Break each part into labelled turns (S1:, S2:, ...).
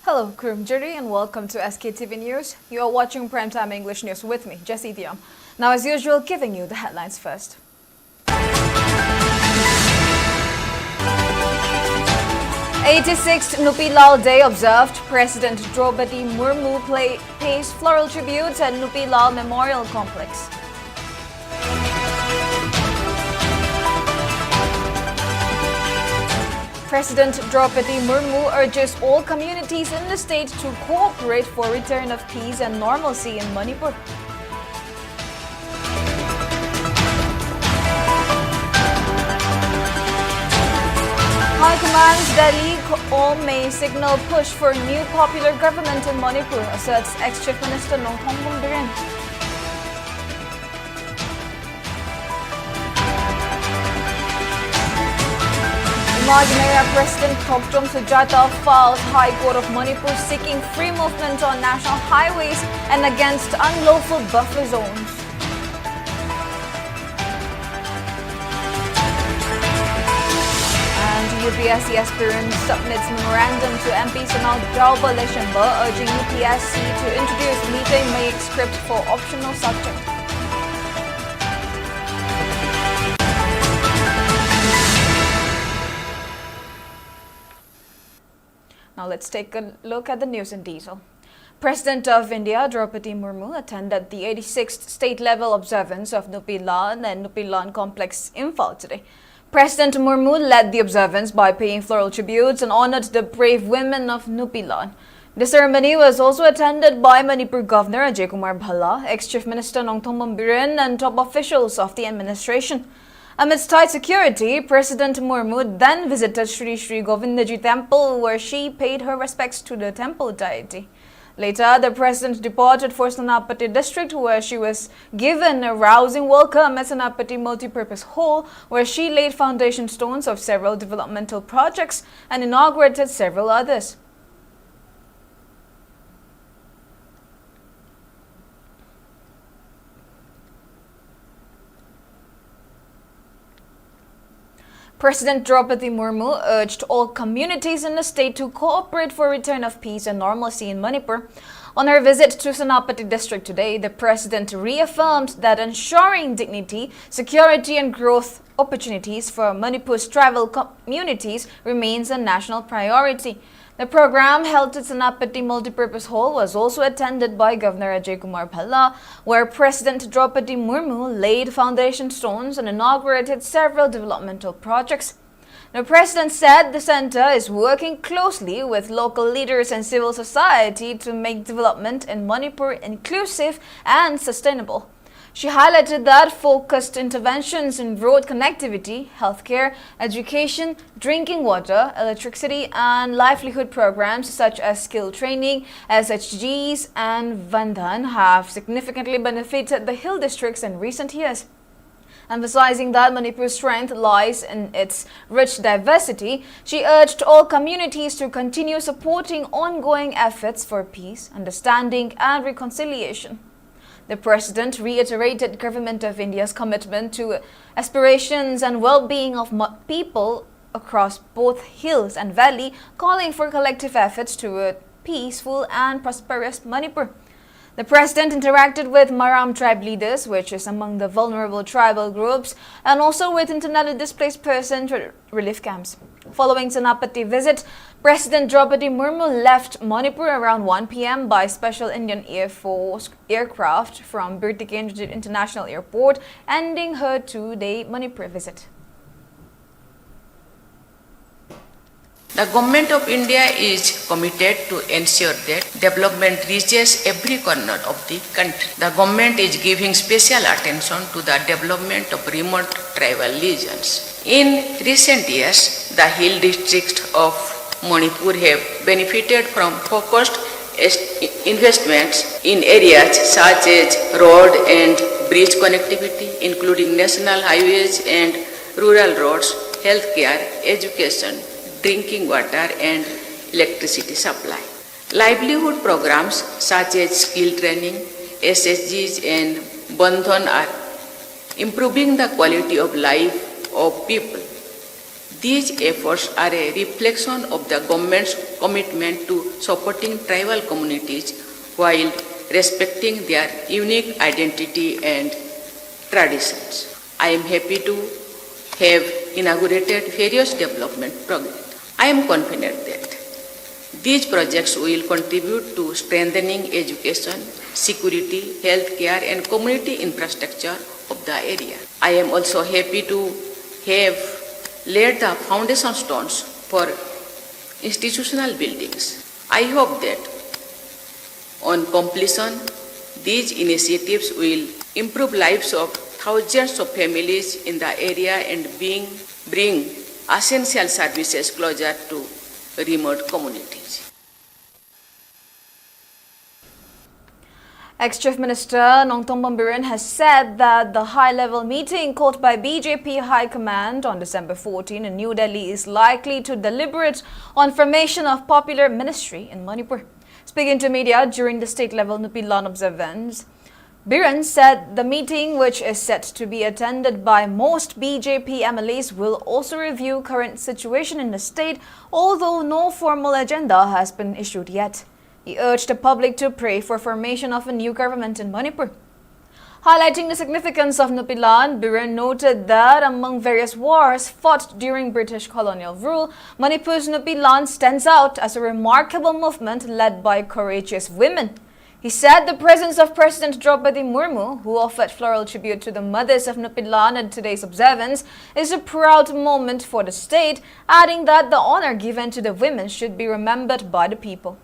S1: Hello, Kurumjiri, and welcome to SKTV News. You are watching Primetime English News with me, Jessie. Now, as usual, giving you the headlines first. 86th Nupilal Day observed. President Draupadi Murmu pays floral tributes at Nupilal Memorial Complex. President Draupadi Murmu urges all communities in the state to cooperate for return of peace and normalcy in Manipur. High Command's Delhi all may signal push for new popular government in Manipur, asserts ex-Chief Minister Imphal. Imaginary President Thopchom Sujata files High Court of Manipur seeking free movement on national highways and against unlawful buffer zones. And UPSC aspirants submits memorandum to MP Sanal Jauba Leshamba urging UPSC to introduce meet-and-make script for optional subject. Now let's take a look at the news in detail. President of India, Draupadi Murmu, attended the 86th state-level observance of Nupilal and Nupilal Complex Imphal today. President Murmu led the observance by paying floral tributes and honored the brave women of Nupilal. The ceremony was also attended by Manipur Governor Ajay Kumar Bhalla, ex-Chief Minister Nongthong Biren, and top officials of the administration. Amidst tight security, President Murmu then visited Sri Sri Govindaji Temple, where she paid her respects to the temple deity. Later, the president departed for Senapati district, where she was given a rousing welcome at Senapati Multipurpose Hall, where she laid foundation stones of several developmental projects and inaugurated several others. President Draupadi Murmu urged all communities in the state to cooperate for return of peace and normalcy in Manipur. On her visit to Senapati district today, the president reaffirmed that ensuring dignity, security and growth opportunities for Manipur's tribal communities remains a national priority. The program held at Senapati Multipurpose Hall was also attended by Governor Ajay Kumar Bhalla, where President Draupadi Murmu laid foundation stones and inaugurated several developmental projects. The president said the center is working closely with local leaders and civil society to make development in Manipur inclusive and sustainable. She highlighted that focused interventions in road connectivity, healthcare, education, drinking water, electricity, and livelihood programs such as skill training, SHGs, and Vandhan have significantly benefited the hill districts in recent years. Emphasizing that Manipur's strength lies in its rich diversity, she urged all communities to continue supporting ongoing efforts for peace, understanding, and reconciliation. The president reiterated Government of India's commitment to aspirations and well-being of people across both hills and valley, calling for collective efforts toward peaceful and prosperous Manipur. The president interacted with Maram tribe leaders, which is among the vulnerable tribal groups, and also with internally displaced persons relief camps. Following Senapati visit, President Draupadi Murmu left Manipur around 1 p.m. by Special Indian Air Force aircraft from Birtikendra International Airport, ending her two-day Manipur visit.
S2: The Government of India is committed to ensure that development reaches every corner of the country. The government is giving special attention to the development of remote tribal regions. In recent years, the hill districts of Manipur have benefited from focused investments in areas such as road and bridge connectivity, including national highways and rural roads, healthcare, education, drinking water and electricity supply. Livelihood programs such as skill training, SSGs and Bandhan are improving the quality of life of people. These efforts are a reflection of the government's commitment to supporting tribal communities while respecting their unique identity and traditions. I am happy to have inaugurated various development projects. I am confident that these projects will contribute to strengthening education, security, healthcare, and community infrastructure of the area. I am also happy to have laid the foundation stones for institutional buildings. I hope that on completion, these initiatives will improve lives of thousands of families in the area and bring essential services closer to remote communities.
S1: Ex-Chief Minister Nongtong Bambiran has said that the high-level meeting called by BJP High Command on December 14 in New Delhi is likely to deliberate on formation of popular ministry in Manipur. Speaking to media during the state-level Nupilan observance, Biran said the meeting, which is set to be attended by most BJP MLAs, will also review current situation in the state, although no formal agenda has been issued yet. He urged the public to pray for formation of a new government in Manipur. Highlighting the significance of Nupilan, Biran noted that among various wars fought during British colonial rule, Manipur's Nupilan stands out as a remarkable movement led by courageous women. He said the presence of President Draupadi Murmu, who offered floral tribute to the mothers of Nupilan at today's observance, is a proud moment for the state, adding that the honor given to the women should be remembered by the people.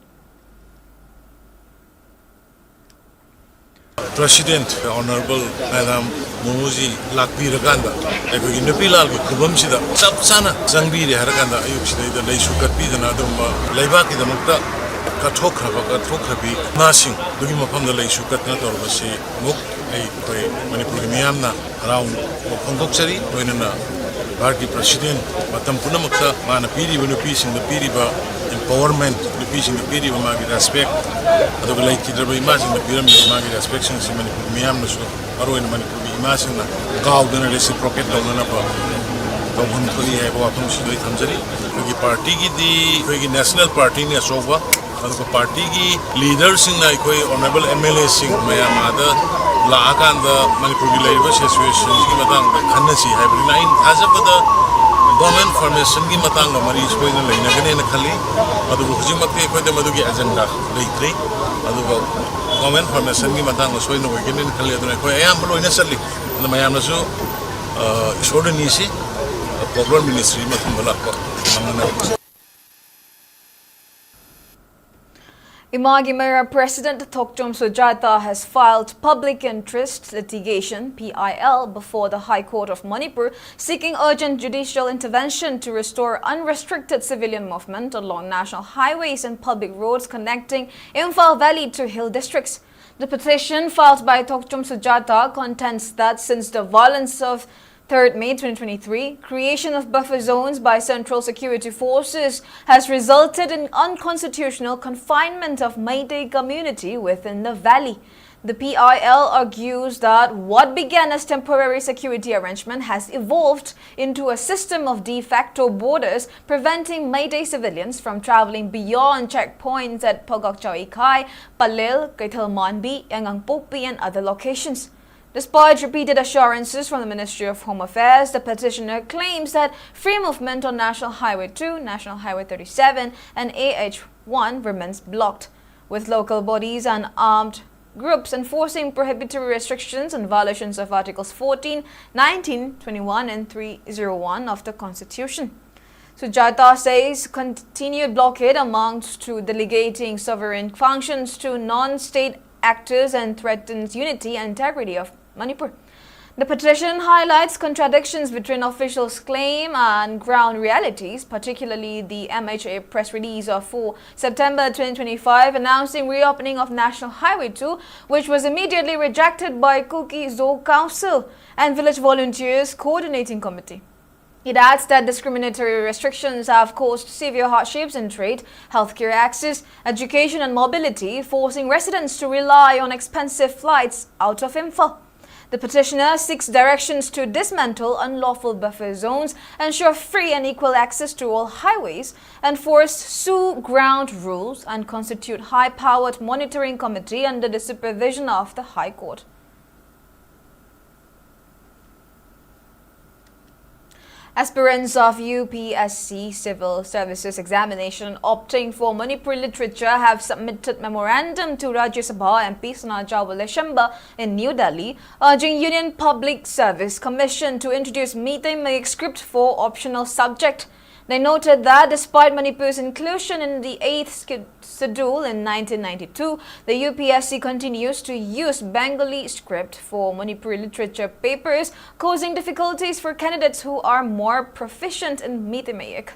S3: President Honorable Madam Murmuji Lakbiraganda, Eko Nupilan Kubumsida, Sapsana, Zangbiri Haraganda, Ayuksida, Leishu Kapidana, Laibaki the Mukta, Katokrabi, Nasing, Dugima from the Leishu Katnator was a Muk, a Manipurimiana around Kondoksari, when Party President, Matampunamukta, Manapiri, when a piece in the Piriba, empowerment, the piece in the Piriba, Magi respect. Aduh like kita imagine the pyramid magi respecting si Manipur miyam na so aro in Manipur imagine na gaw na reciprocate daw na pa daw hun ko yi hai ko apam si doi thamjari kyunki party ki di koi national party ne asoba aduh party ki leaders sing na koi honorable MLA sing mayam ada la akan da Manipur ki lai situation ki matang da khanna si hai bri nine azabada government formation ki matang ma mari is koi na lai na gane na khali aduh hujim mat ke koi da madu ki agenda lai tre aduh government formation ki matang ma soi na koi gane na khali aduh koi ayam bolo ina sali na mayam na so isode ni si program ministry mathum bala ko manana
S1: Imagi Mayor President Thokchom Sujata has filed public interest litigation (PIL) before the High Court of Manipur, seeking urgent judicial intervention to restore unrestricted civilian movement along national highways and public roads connecting Imphal Valley to hill districts. The petition filed by Thokchom Sujata contends that since the violence of 3rd May 2023, creation of buffer zones by Central Security Forces has resulted in unconstitutional confinement of Meitei community within the valley. The PIL argues that what began as temporary security arrangement has evolved into a system of de facto borders preventing Meitei civilians from traveling beyond checkpoints at Pogokchao Ikai, Palil, Kaithalmanbi, Yangangpopi and other locations. Despite repeated assurances from the Ministry of Home Affairs, the petitioner claims that free movement on National Highway 2, National Highway 37 and AH1 remains blocked, with local bodies and armed groups enforcing prohibitory restrictions and violations of Articles 14, 19, 21 and 301 of the Constitution. Sujata says continued blockade amounts to delegating sovereign functions to non-state actors and threatens unity and integrity of Manipur. The petition highlights contradictions between officials' claim and ground realities, particularly the MHA press release of 4 September 2025 announcing reopening of National Highway 2, which was immediately rejected by Kuki Zo Council and Village Volunteers Coordinating Committee. It adds that discriminatory restrictions have caused severe hardships in trade, healthcare access, education and mobility, forcing residents to rely on expensive flights out of Imphal. The petitioner seeks directions to dismantle unlawful buffer zones, ensure free and equal access to all highways, enforce sue ground rules, and constitute high-powered monitoring committee under the supervision of the High Court. Aspirants of UPSC Civil Services Examination opting for Manipur literature have submitted memorandum to Rajya Sabha MP Sanajawale Shamba in New Delhi, urging Union Public Service Commission to introduce Meitei script for optional subject. They noted that despite Manipur's inclusion in the 8th schedule in 1992, the UPSC continues to use Bengali script for Manipuri literature papers, causing difficulties for candidates who are more proficient in Meitei.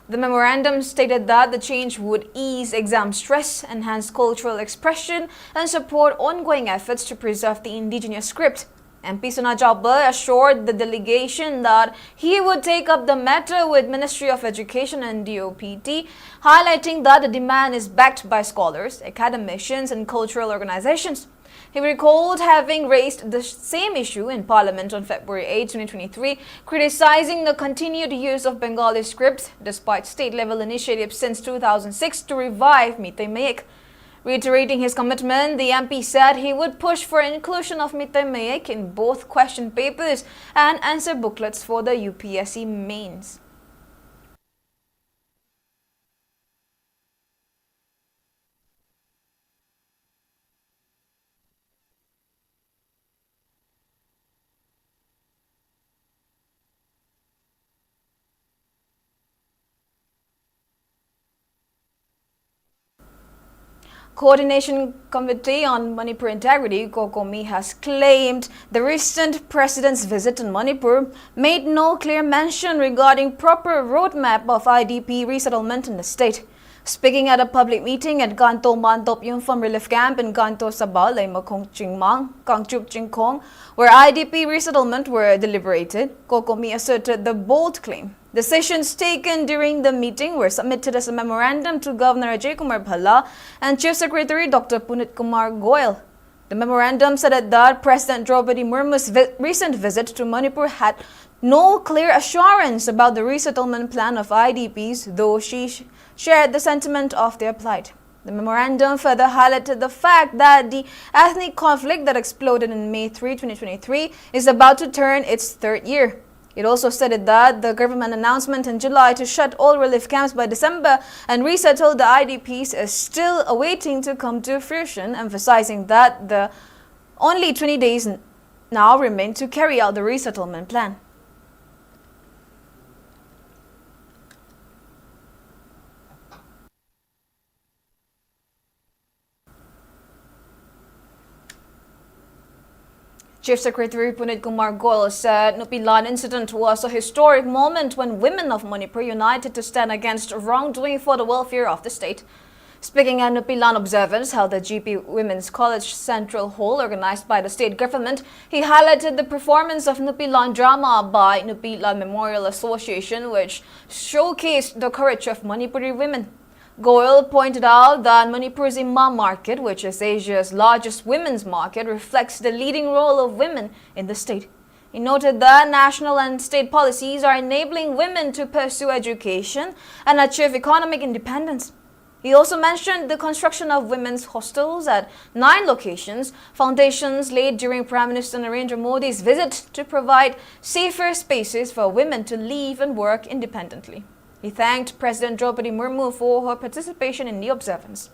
S1: The memorandum stated that the change would ease exam stress, enhance cultural expression, and support ongoing efforts to preserve the indigenous script. MP Sanajawale assured the delegation that he would take up the matter with Ministry of Education and DOPT, highlighting that the demand is backed by scholars, academicians, and cultural organizations. He recalled having raised the same issue in Parliament on February 8, 2023, criticizing the continued use of Bengali script despite state-level initiatives since 2006 to revive Meitei. Reiterating his commitment, the MP said he would push for inclusion of Meitei in both question papers and answer booklets for the UPSC mains. Coordination Committee on Manipur Integrity, COCOMI, has claimed the recent president's visit in Manipur made no clear mention regarding proper roadmap of IDP resettlement in the state. Speaking at a public meeting at Ganto Mantop Imphal Relief Camp in Ganto Sabal, Makong Chingmang, Kangchup Chingkong, where IDP resettlement were deliberated, COCOMI asserted the bold claim. Decisions taken during the meeting were submitted as a memorandum to Governor Ajay Kumar Bhalla and Chief Secretary Dr. Punit Kumar Goyal. The memorandum said that President Draupadi Murmu's recent visit to Manipur had no clear assurance about the resettlement plan of IDPs, though she shared the sentiment of their plight. The memorandum further highlighted the fact that the ethnic conflict that exploded in May 3, 2023 is about to turn its third year. It also stated that the government announcement in July to shut all relief camps by December and resettle the IDPs is still awaiting to come to fruition, emphasizing that the only 20 days now remain to carry out the resettlement plan. Chief Secretary Punit Kumar Goyal said Nupilan incident was a historic moment when women of Manipur united to stand against wrongdoing for the welfare of the state. Speaking at Nupilan observance held at GP Women's College Central Hall organized by the state government, he highlighted the performance of Nupilan drama by Nupilan Memorial Association, which showcased the courage of Manipuri women. Goyal pointed out that Manipur's Imam market, which is Asia's largest women's market, reflects the leading role of women in the state. He noted that national and state policies are enabling women to pursue education and achieve economic independence. He also mentioned the construction of women's hostels at 9 locations, foundations laid during Prime Minister Narendra Modi's visit to provide safer spaces for women to live and work independently. He thanked President Draupadi Murmu for her participation in the observance.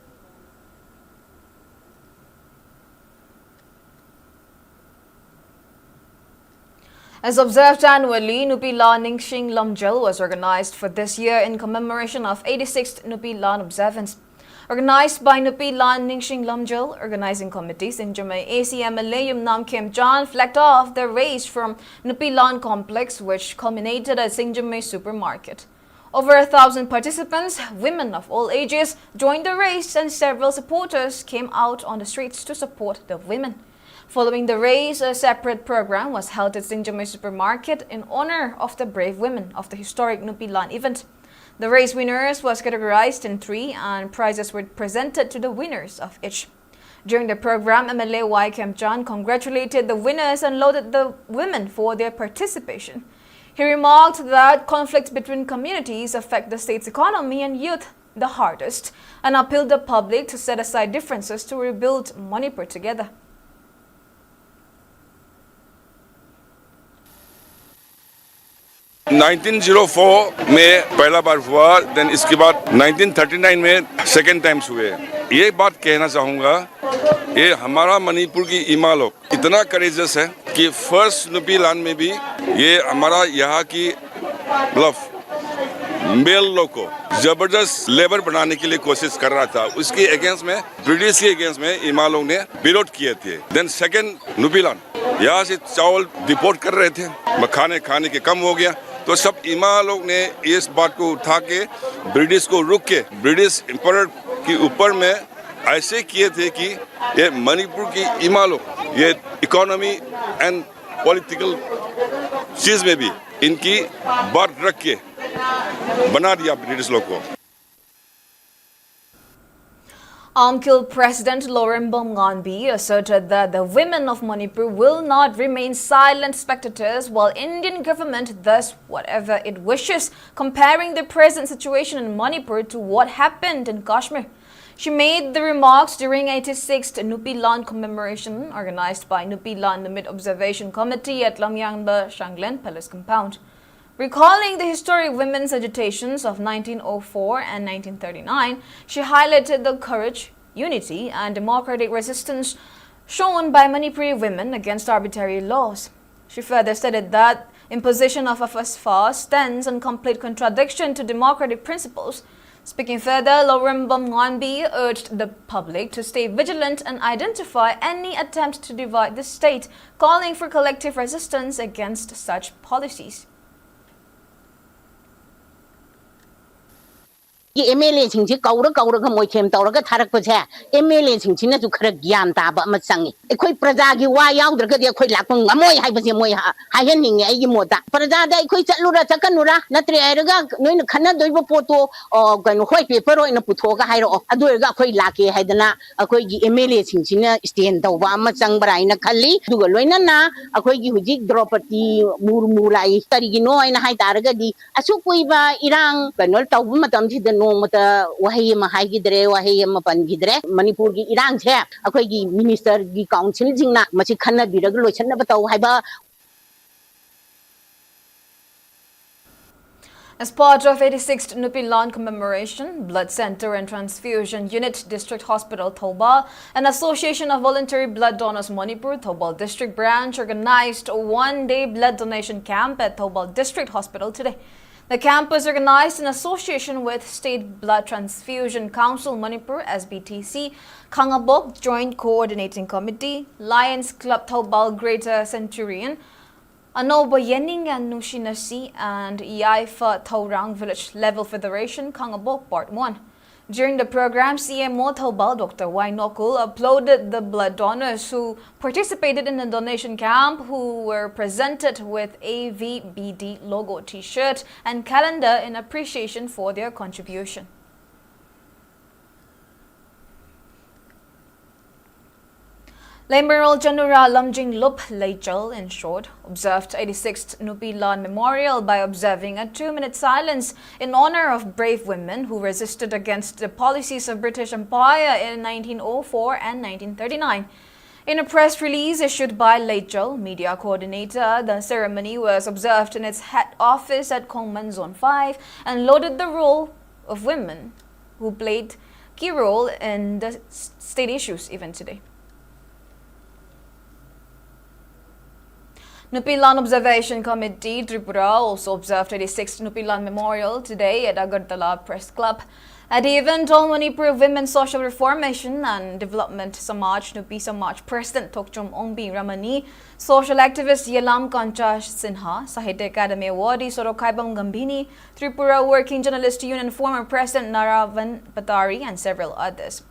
S1: As observed annually, Nupilan Ningxing Lamjal was organized for this year in commemoration of 86th Nupilan observance. Organized by Nupilan Ningxing Lamjal organizing committees in Jamai ACMLA Yumnam Kim John flagged off the race from Nupilan complex, which culminated at Singjamay supermarket. Over 1,000 participants, women of all ages, joined the race and several supporters came out on the streets to support the women. Following the race, a separate program was held at Singjamay Supermarket in honor of the brave women of the historic Nupilan event. The race winners was categorized in 3 and prizes were presented to the winners of each. During the program, MLA Y. Kemchan congratulated the winners and lauded the women for their participation. He remarked that conflicts between communities affect the state's economy and youth the hardest, and appealed the public to set aside differences to rebuild Manipur together.
S4: In 1904 में पहला बार हुआ, then इसके बाद 1939 में second times हुए। ये बात कहना चाहूँगा, ये हमारा मणिपुर की इमा लोग इतना courageous है कि first नुपी लैंड में भी ये हमारा यहाँ की मेल लोग को जबरदस्त लेबर बनाने के लिए कोशिश कर रहा था। उसके अगेंस्ट में ब्रिटिश के अगेंस्ट में इमा लोग ने विरोध किए थे। देन सेकंड नुपीलान यहाँ से चावल डिपोर्ट कर रहे थे, खाने के कम हो गया, तो सब इमा लोग ने इस बात को उठा के ब्रिटिश को रुक के ब्रिटिश एम्पायर के ऊपर में ऐसे किए थे कि ये मणिपुर की इमा लोग ये इकोनॉमी एंड पॉलिटिकल चीज में भी इनकी बात रख के बना दिया ब्रिटिश लोग को।
S1: Imphal President Lorembom Nganbi asserted that the women of Manipur will not remain silent spectators while Indian government does whatever it wishes, comparing the present situation in Manipur to what happened in Kashmir. She made the remarks during 86th Nupilan Commemoration organized by Nupilan Namit Observation Committee at Lamyangba Shanglen Palace Compound. Recalling the historic women's agitations of 1904 and 1939, she highlighted the courage, unity, and democratic resistance shown by Manipuri women against arbitrary laws. She further stated that imposition of a FASFA stands in complete contradiction to democratic principles. Speaking further, Lorembom Nganbi urged the public to stay vigilant and identify any attempt to divide the state, calling for collective resistance against such policies.
S5: MLA sing si kaura ka moi khem taura ka tharak pa cha MLA sing si na ju khara gyan ta ba ma changi ekhoi praja gi wa yaw dra ka de ekhoi lak pang amoi hai ba se moi ha hen ning ai gi mota praja da ekhoi chatlura chakanura natre ai ga noi na khana doi ba poto ga no hoi paper oi na putho ga hai ro adu ga ekhoi lake hai dana ekhoi gi MLA sing si na stand taw ba ma chang brai na khali du ga loina na ekhoi gi hujik Draupadi Murmu lai tari gi no ai na hai tar ga di asu koi ba irang ga no taw ma tam thi da mata wahi ma hai gidre wahi ma pan gidre Manipur gi irang che akhoi gi minister gi council jingna machi khanna birag loichna bataw hai ba.
S1: As part of 86th Nupilan Commemoration, Blood Center and Transfusion Unit District Hospital Thoubal and Association of Voluntary Blood Donors Manipur Thoubal District Branch organized a one-day blood donation camp at Thoubal District Hospital today. The camp was organized in association with State Blood Transfusion Council Manipur SBTC, Kangabok Joint Coordinating Committee, Lions Club Thoubal Greater Centurion, Anoba Yening and Nushinasi, and Yaifa Taurang Village Level Federation Kangabok Part 1. During the program, CMO Thoubal Dr. Y. Nokul applauded the blood donors who participated in the donation camp, who were presented with AVBD logo t-shirt and calendar in appreciation for their contribution. Laymeral Janura Lamjing Lup Laichal, in short, observed 86th Nupilan Memorial by observing a 2-minute silence in honor of brave women who resisted against the policies of British Empire in 1904 and 1939. In a press release issued by Laichal, media coordinator, the ceremony was observed in its head office at Kongman Zone 5 and lauded the role of women who played key role in the state issues even today. Nupilan Observation Committee Tripura also observed 86th Nupilan Memorial today at Agartala Press Club. At the event, all Manipur Women's Social Reformation and Development Samaj Nupi Samaj President Tokchum Ongbi Ramani, social activist Yelam Kancha Sinha, Sahitya Academy awardee Sorokaibam Gambini, Tripura Working Journalist Union former President Naravan Patari, and several others.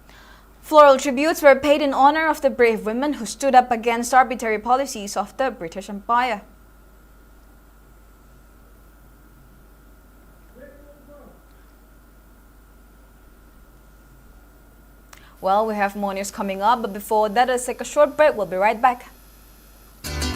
S1: Floral tributes were paid in honor of the brave women who stood up against arbitrary policies of the British Empire. Well, we have more news coming up, but before that, let's take a short break. We'll be right back.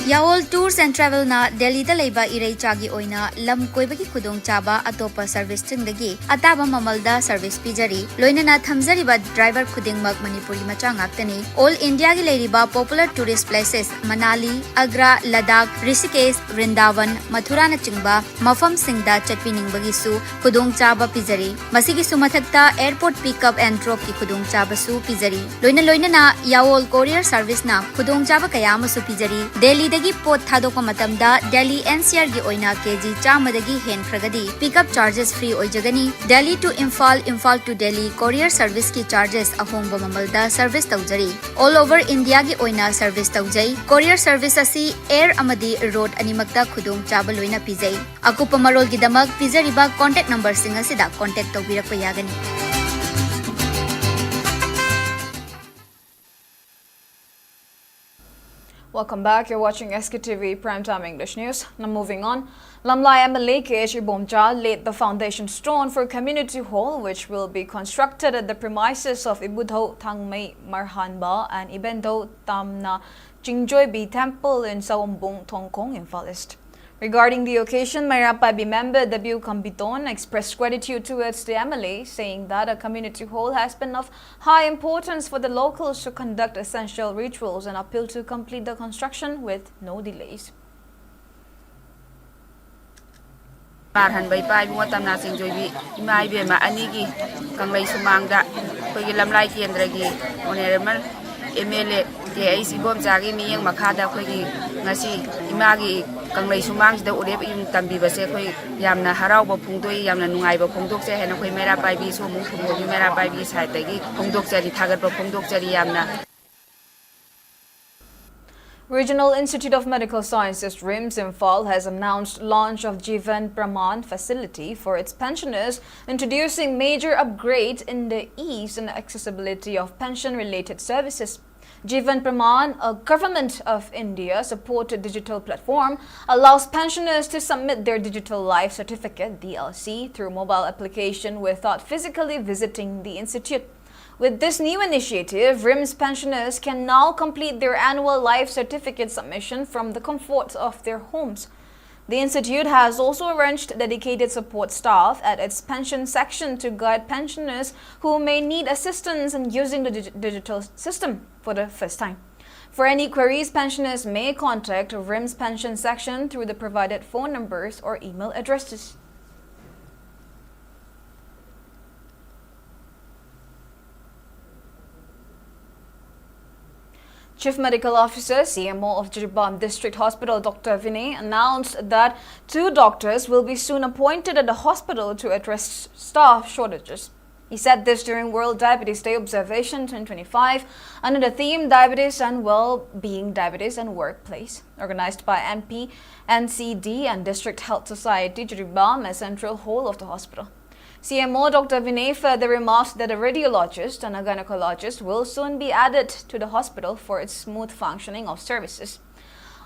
S6: Yaol Tours and Travel na Delhi da leiba irei chagi oina lam koibagi khudong chaba atopa service chingdagi ataba mamalda service pijari loinana thamjari ba driver khudingmak Manipuri macha ngaktani all India gi leiriba popular tourist places Manali, Agra, Ladakh, Rishikesh, Vrindavan, Mathura na chingba mafam singda chatpiningbagi su khudong chaba pijari masigi sumathakta airport pickup and drop ki khudong chaba su pijari loinana Yaol courier service na khudong chaba kayama su pijari Delhi dagi pot thadokpa matamda Delhi NCR gi oina kg chamadagi hen kragadi pickup charges free oijagani Delhi to Imphal, Imphal to Delhi courier service ki charges ahongba mamalda service taujari all over India gi oina service taujai courier service asi air amadi road animakta khudong chaba loina pijai akupa marol gi damak pijariba contact number singa sida contact tawbirakpa yagani.
S1: Welcome back. You're watching Sktv's Primetime English News. Now moving on, Lamlai MLA K.H. Bomcha laid the foundation stone for a community hall which will be constructed at the premises of Ibudho Thangmei Marhanba and Ibendo Tamna Jingjoybi Temple in Sawombong, Tongkong, Imphal East. Regarding the occasion, Mayrapabi member W. Kambiton expressed gratitude towards the MLA, saying that a community hall has been of high importance for the locals to conduct essential rituals and appeal to complete the construction with no delays.
S7: Marhan bay pai bunga tamna singjoibi imai be ma anigi kanglai sumangda kogi lamlai kendragi honorable MLA KH Bomcha miyeng makhada kogi ngasi imagi kanglai sumangda urep im tambibase koi yamna harauba phungdoi yamna nungaiba phungdokse hena koi mera pai bi so mu phungdoi mera pai bi side tagi phungdokchari thagatba phungdokchari yamna.
S1: Regional Institute of Medical Sciences RIMS Imphal has announced launch of Jivan Praman facility for its pensioners, introducing major upgrades in the ease and accessibility of pension-related services. Jivan Praman, a Government of India supported digital platform, allows pensioners to submit their digital life certificate (DLC) through mobile application without physically visiting the institute. With this new initiative, RIMS pensioners can now complete their annual life certificate submission from the comfort of their homes. The institute has also arranged dedicated support staff at its pension section to guide pensioners who may need assistance in using the digital system for the first time. For any queries, pensioners may contact RIMS pension section through the provided phone numbers or email addresses. Chief Medical Officer, CMO of Jiribam District Hospital, Dr. Vinay, announced that 2 doctors will be soon appointed at the hospital to address staff shortages. He said this during World Diabetes Day Observation 2025 under the theme Diabetes and Well-Being, Diabetes and Workplace, organized by MP, NCD and District Health Society, Jiribam, as central hall of the hospital. CMO Dr. Vinay further remarked that a radiologist and a gynecologist will soon be added to the hospital for its smooth functioning of services.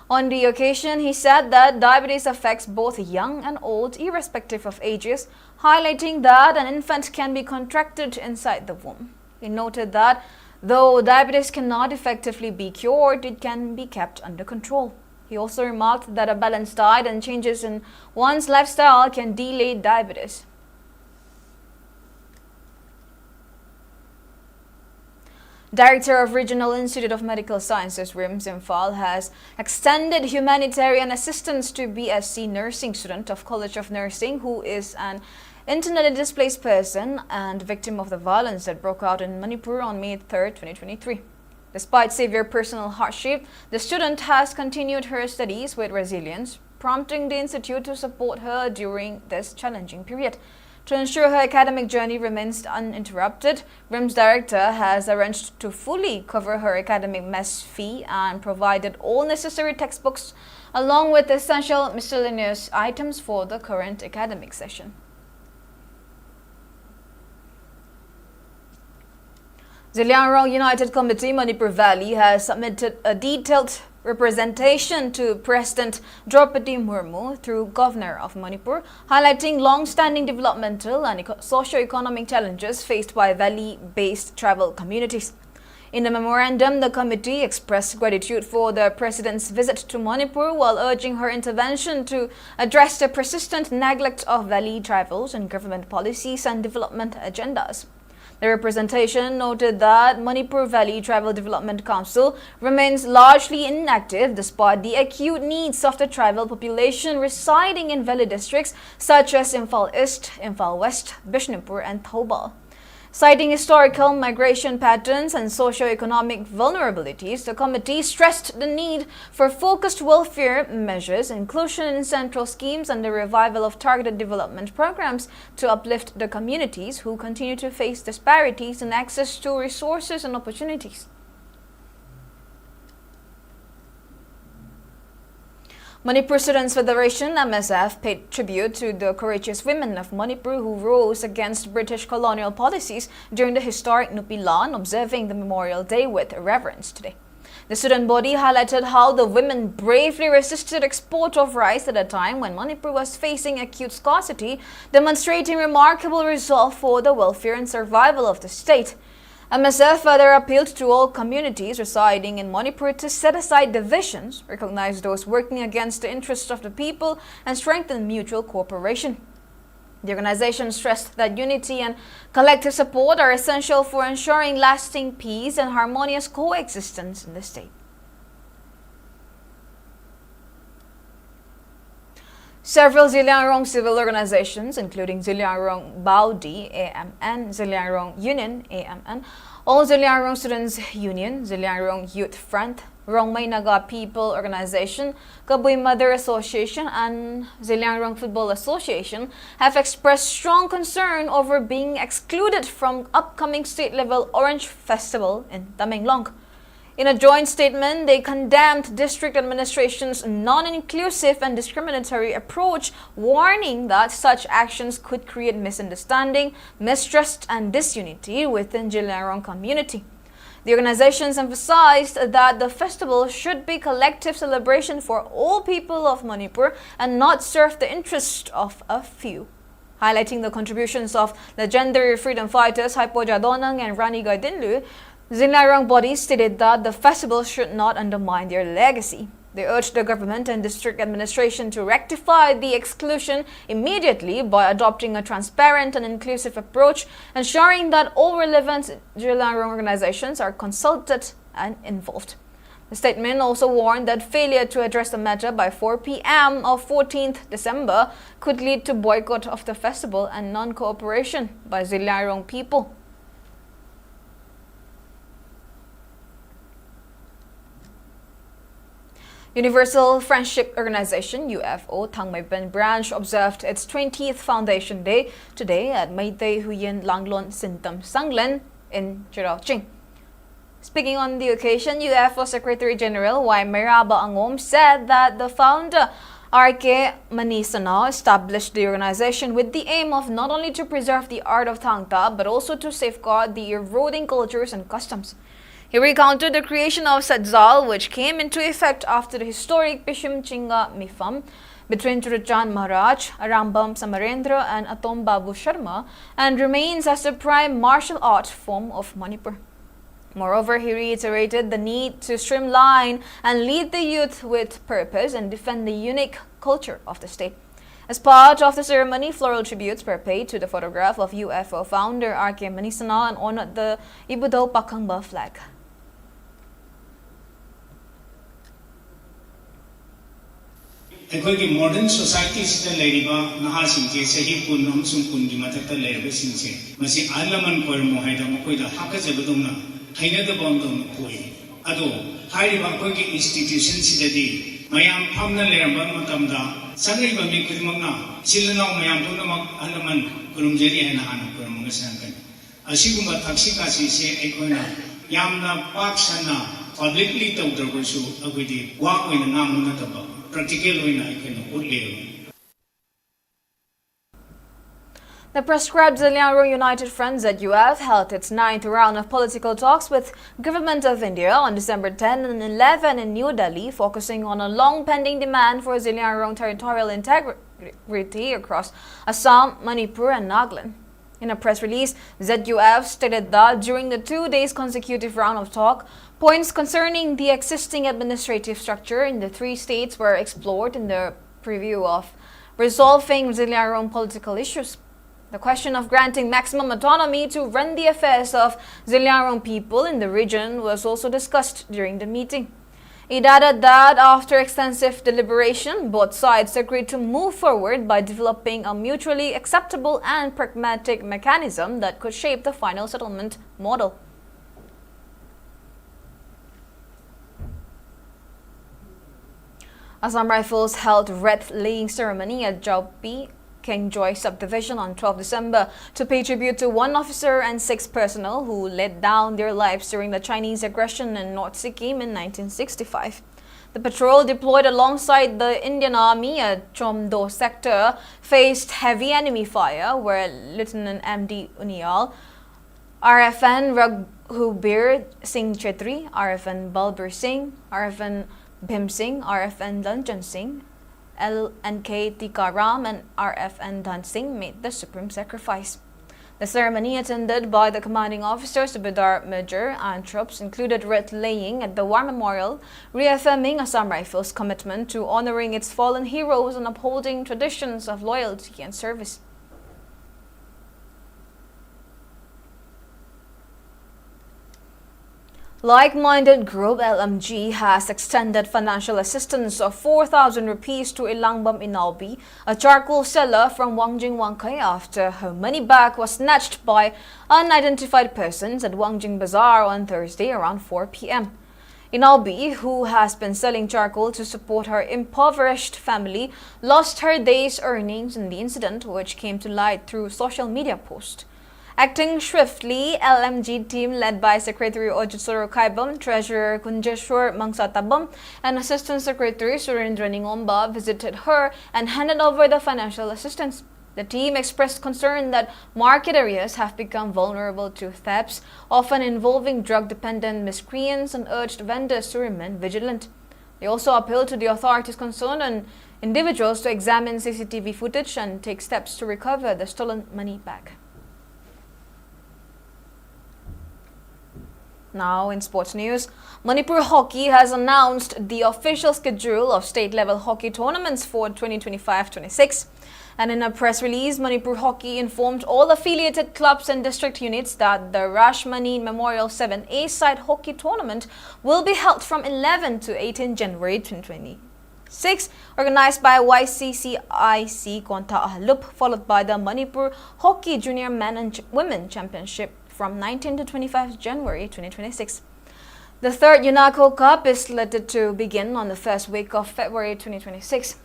S1: On the occasion, he said that diabetes affects both young and old, irrespective of ages, highlighting that an infant can be contracted inside the womb. He noted that though diabetes cannot effectively be cured, it can be kept under control. He also remarked that a balanced diet and changes in one's lifestyle can delay diabetes. Director of Regional Institute of Medical Sciences RIMS Imphal has extended humanitarian assistance to BSc nursing student of College of Nursing who is an internally displaced person and victim of the violence that broke out in Manipur on May 3, 2023. Despite severe personal hardship, the student has continued her studies with resilience, prompting the institute to support her during this challenging period. To ensure her academic journey remains uninterrupted, RIMS director has arranged to fully cover her academic mess fee and provided all necessary textbooks along with essential miscellaneous items for the current academic session. Ziliangrong United Committee Manipur Valley has submitted a detailed representation to President Draupadi Murmu through Governor of Manipur, highlighting long-standing developmental and socio-economic challenges faced by valley-based tribal communities. In the memorandum, the committee expressed gratitude for the President's visit to Manipur while urging her intervention to address the persistent neglect of valley tribals in government policies and development agendas. The representation noted that Manipur Valley Tribal Development Council remains largely inactive despite the acute needs of the tribal population residing in valley districts such as Imphal East, Imphal West, Bishnupur and Thobal. Citing historical migration patterns and socio-economic vulnerabilities, the committee stressed the need for focused welfare measures, inclusion in central schemes, and the revival of targeted development programs to uplift the communities who continue to face disparities in access to resources and opportunities. Manipur Students Federation (MSF) paid tribute to the courageous women of Manipur who rose against British colonial policies during the historic Nupilan, observing the Memorial Day with reverence today. The student body highlighted how the women bravely resisted export of rice at a time when Manipur was facing acute scarcity, demonstrating remarkable resolve for the welfare and survival of the state. MSF further appealed to all communities residing in Manipur to set aside divisions, recognize those working against the interests of the people, and strengthen mutual cooperation. The organization stressed that unity and collective support are essential for ensuring lasting peace and harmonious coexistence in the state. Several Ziliangrong civil organizations, including Ziliangrong Baudi (AMN), Ziliangrong Union (AMN), All Ziliangrong Students Union, Ziliangrong Youth Front, Rongmay Naga People Organization, Kabuy Mother Association, and Ziliangrong Football Association, have expressed strong concern over being excluded from upcoming state-level Orange Festival in Tamenglong. In a joint statement, they condemned district administration's non-inclusive and discriminatory approach, warning that such actions could create misunderstanding, mistrust, and disunity within Ziliangrong community. The organizations emphasized that the festival should be a collective celebration for all people of Manipur and not serve the interest of a few. Highlighting the contributions of legendary freedom fighters Haipo Jadonang and Rani Gaidinlu, Ziliangrong bodies stated that the festival should not undermine their legacy. They urged the government and district administration to rectify the exclusion immediately by adopting a transparent and inclusive approach, ensuring that all relevant Ziliangrong organizations are consulted and involved. The statement also warned that failure to address the matter by 4 p.m. of 14th December could lead to boycott of the festival and non-cooperation by Ziliangrong people. Universal Friendship Organization (UFO) Thangmaipen branch observed its 20th Foundation Day today at Meitei Huyen Langlon Sintam Sanglen in Chirauching. Speaking on the occasion, UFO Secretary General Y. Meraba Angom said that the founder R.K. Manisana established the organization with the aim of not only to preserve the art of Thangta but also to safeguard the eroding cultures and customs. He recounted the creation of Sadzal, which came into effect after the historic Pishim Chinga Mifam between Churuchan Maharaj, Arambam Samarendra and Atom Babu Sharma, and remains as the prime martial art form of Manipur. Moreover, he reiterated the need to streamline and lead the youth with purpose and defend the unique culture of the state. As part of the ceremony, floral tributes were paid to the photograph of UFO founder R.K. Manisana and honored the Ibudo Pakangba flag.
S8: अखोई modern society से लेरिबा नहासिंचे सही पुन अमसुम पुनगी मथक्ता लेरबे सिंचे मसी आलमन कोरमो हाइदा मकोइदा हाकजबदोना हाइनदबोंदोन कोइ अदो हाइरिबा अखोई institution सिददी मयाम फामना लेरबा मतमदा संगैबा मि खुदमंगना सिलनाव मयाम पुनमक आलमन कुरुमजेरी हैना हाना कुरुमंग संगन असिगुम थाक्सिकासी से अखोइना यामना पाक्सना पब्लिकली तौदरबसु अखोइदी वा ओइना नामुना तबा
S1: The prescribed Zaliangarong United Front ZUF held its 9th round of political talks with Government of India on December 10 and 11 in New Delhi, focusing on a long-pending demand for Zaliangarong territorial integrity across Assam, Manipur and Nagaland. In a press release, ZUF stated that during the 2 days consecutive round of talk, points concerning the existing administrative structure in the 3 states were explored in the preview of resolving Zaliangarong political issues. The question of granting maximum autonomy to run the affairs of Zaliangarong people in the region was also discussed during the meeting. It added that after extensive deliberation, both sides agreed to move forward by developing a mutually acceptable and pragmatic mechanism that could shape the final settlement model. Assam Rifles held wreath-laying ceremony at Jaupi King Joy subdivision on 12 December to pay tribute to 1 officer and 6 personnel who laid down their lives during the Chinese aggression in North Sikkim in 1965. The patrol deployed alongside the Indian Army at Chomdo sector faced heavy enemy fire where Lieutenant M.D. Unial, RFN Raghubir Singh Chetri, RFN Balbir Singh, RFN Bhim Singh, RFN Lanjan Singh, LNK Tikaram and RFN Dan Singh made the supreme sacrifice. The ceremony, attended by the commanding officer, Subedar Major, and troops, included wreath-laying at the War Memorial, reaffirming Assam Rifles' commitment to honoring its fallen heroes and upholding traditions of loyalty and service. Like-minded group LMG has extended financial assistance of 4,000 rupees to Ilangbam Inalbi, a charcoal seller from Wangjing Wangkai, after her money bag was snatched by unidentified persons at Wangjing Bazaar on Thursday around 4 p.m. Inalbi, who has been selling charcoal to support her impoverished family, lost her day's earnings in the incident, which came to light through social media posts. Acting swiftly, LMG team led by Secretary Ojitsoro Kaibam, Treasurer Kunjeshwar Mangsatabam, and Assistant Secretary Surendra Ningomba visited her and handed over the financial assistance. The team expressed concern that market areas have become vulnerable to thefts, often involving drug-dependent miscreants, and urged vendors to remain vigilant. They also appealed to the authorities concerned and individuals to examine CCTV footage and take steps to recover the stolen money back. Now in sports news, Manipur Hockey has announced the official schedule of state-level hockey tournaments for 2025-26. And in a press release, Manipur Hockey informed all affiliated clubs and district units that the Rashmani Memorial 7A side hockey tournament will be held from 11 to 18 January 2026, organized by YCCIC Konta Ahalup, followed by the Manipur Hockey Junior Men and Women Championship from 19 to 25 January 2026. The third UNACO Cup is slated to begin on the first week of February 2026.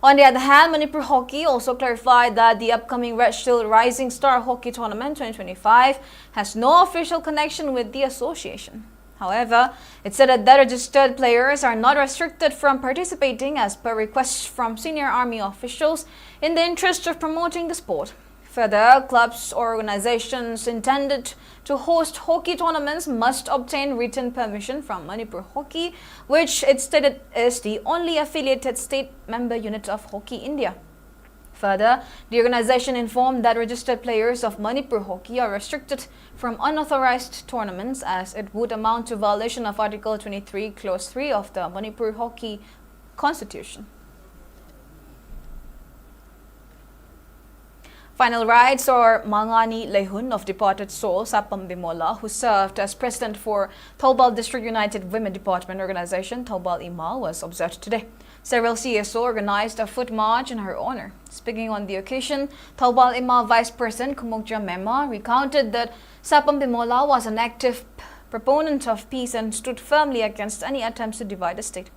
S1: On the other hand, Manipur Hockey also clarified that the upcoming Red Shield Rising Star Hockey Tournament 2025 has no official connection with the association. However, it said that registered players are not restricted from participating as per requests from senior army officials in the interest of promoting the sport. Further, clubs or organizations intended to host hockey tournaments must obtain written permission from Manipur Hockey, which it stated is the only affiliated state member unit of Hockey India. Further, the organization informed that registered players of Manipur Hockey are restricted from unauthorized tournaments, as it would amount to violation of Article 23, Clause 3 of the Manipur Hockey Constitution. Final rites or Mangani Lehun of departed soul Sapam Bimola, who served as president for Thoubal District United Women Department Organization, Thoubal Imphal, was observed today. Several CSO organized a foot march in her honor. Speaking on the occasion, Thoubal Imphal Vice President Kumukja Mema recounted that Sapam Bimola was an active proponent of peace and stood firmly against any attempts to divide the state.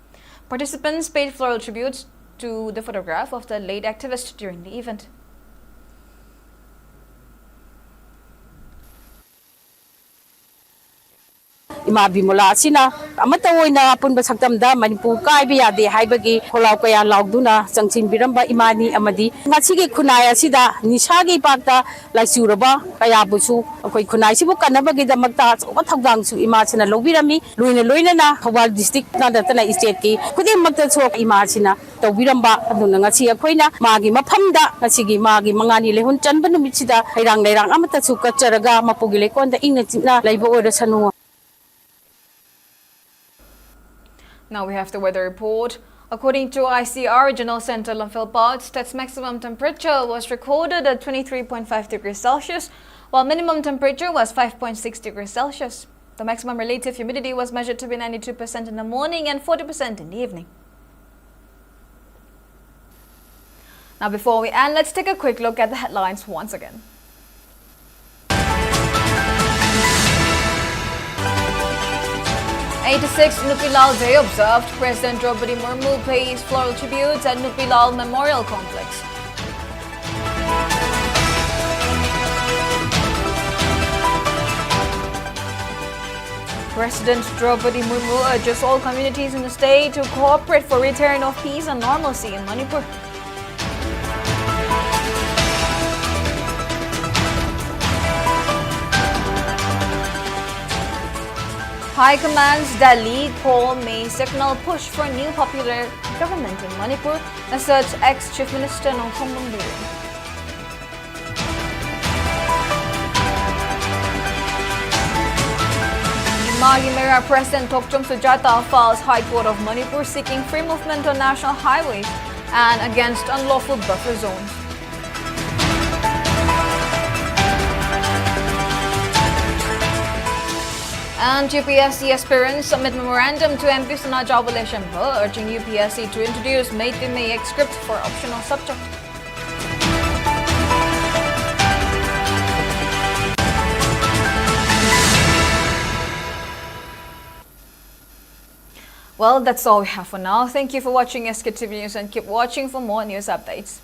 S1: Participants paid floral tributes to the photograph of the late activist during the event.
S9: Ima Bimola asina amata oina apunba saktamda Manipur kaiba yade haibagi kholau kaya laugduna changchin biramba imani amadi ngasigi khunai asida nisagi pakta laisuraba kaya busu akoi khunai sibu kanabagi damakta choba thawdang su ima china lobirami loina na Thawal district na datana state ki khudin makta chu ima china tawbiramba aduna ngasi akhoina magi maphamda ngasigi magi mangani lehun chanba numitida hairang leirang amata chu kacharaga mapugi lekonda ingna china laiba oira sanu.
S1: Now we have the weather report. According to ICR Regional Center Imphal Parts, its maximum temperature was recorded at 23.5 degrees Celsius, while minimum temperature was 5.6 degrees Celsius. The maximum relative humidity was measured to be 92% in the morning and 40% in the evening. Now before we end, let's take a quick look at the headlines once again. 86th Nupilal Day observed. President Murmu pays floral tributes at Nupilal Memorial Complex. President Murmu urges all communities in the state to cooperate for return of peace and normalcy in Manipur. High Command's Delhi call may signal push for new popular government in Manipur, asserts ex-Chief Minister Commemoration. Magi Mera President Tokchum Sujata files High Court of Manipur seeking free movement on national highways and against unlawful buffer zones. And UPSC aspirants submit memorandum to MP Sana Jawale urging UPSC to introduce Mate script for optional subject. Well, that's all we have for now. Thank you for watching Sktv's News and keep watching for more news updates.